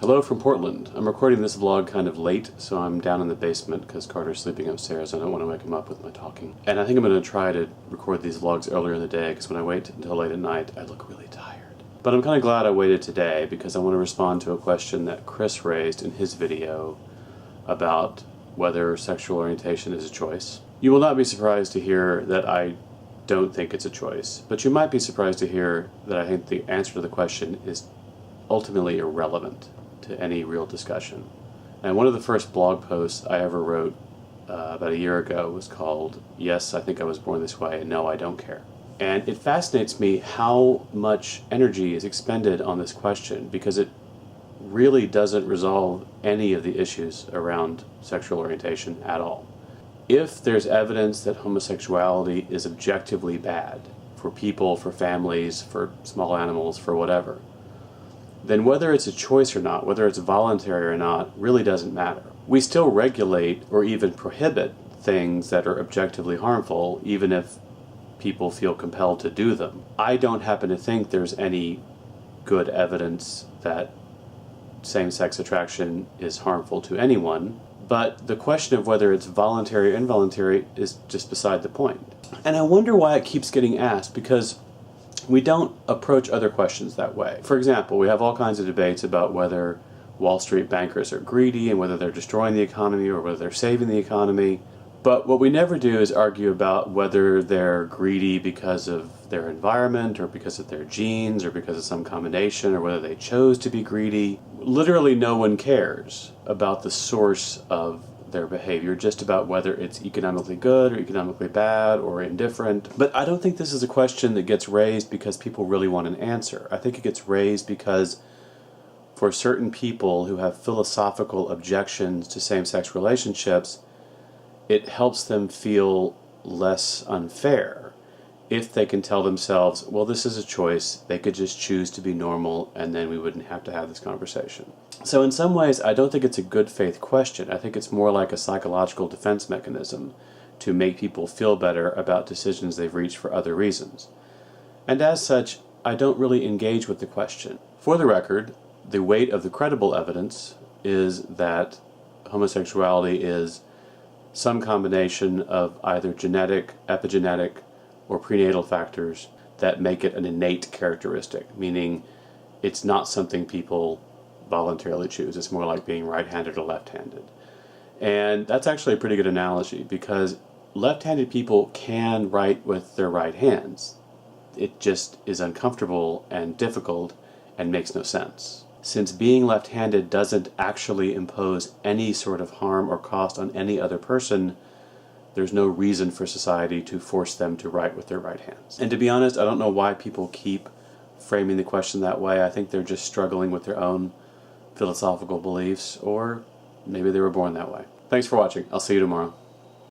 Hello from Portland. I'm recording this vlog kind of late, so I'm down in the basement because Carter's sleeping upstairs. I don't want to wake him up with my talking. And I think I'm going to try to record these vlogs earlier in the day because when I wait until late at night, I look really tired. But I'm kind of glad I waited today because I want to respond to a question that Chris raised in his video about whether sexual orientation is a choice. You will not be surprised to hear that I don't think it's a choice, but you might be surprised to hear that I think the answer to the question is ultimately irrelevant to any real discussion. And one of the first blog posts I ever wrote about a year ago was called, "Yes, I think I was born this way, and no, I don't care." And it fascinates me how much energy is expended on this question because it really doesn't resolve any of the issues around sexual orientation at all. If there's evidence that homosexuality is objectively bad for people, for families, for small animals, for whatever, then whether it's a choice or not, whether it's voluntary or not, really doesn't matter. We still regulate or even prohibit things that are objectively harmful, even if people feel compelled to do them. I don't happen to think there's any good evidence that same-sex attraction is harmful to anyone, but the question of whether it's voluntary or involuntary is just beside the point. And I wonder why it keeps getting asked, because we don't approach other questions that way. For example, we have all kinds of debates about whether Wall Street bankers are greedy and whether they're destroying the economy or whether they're saving the economy. But what we never do is argue about whether they're greedy because of their environment or because of their genes or because of some combination or whether they chose to be greedy. Literally no one cares about the source of their behavior, just about whether it's economically good or economically bad or indifferent. But I don't think this is a question that gets raised because people really want an answer. I think it gets raised because for certain people who have philosophical objections to same-sex relationships, it helps them feel less unfair if they can tell themselves, well, this is a choice, they could just choose to be normal and then we wouldn't have to have this conversation. So in some ways, I don't think it's a good faith question. I think it's more like a psychological defense mechanism to make people feel better about decisions they've reached for other reasons. And as such, I don't really engage with the question. For the record, the weight of the credible evidence is that homosexuality is some combination of either genetic, epigenetic, or prenatal factors that make it an innate characteristic, meaning it's not something people voluntarily choose. It's more like being right-handed or left-handed. And that's actually a pretty good analogy because left-handed people can write with their right hands. It just is uncomfortable and difficult and makes no sense. Since being left-handed doesn't actually impose any sort of harm or cost on any other person, there's no reason for society to force them to write with their right hands. And to be honest, I don't know why people keep framing the question that way. I think they're just struggling with their own philosophical beliefs, or maybe they were born that way. Thanks for watching. I'll see you tomorrow.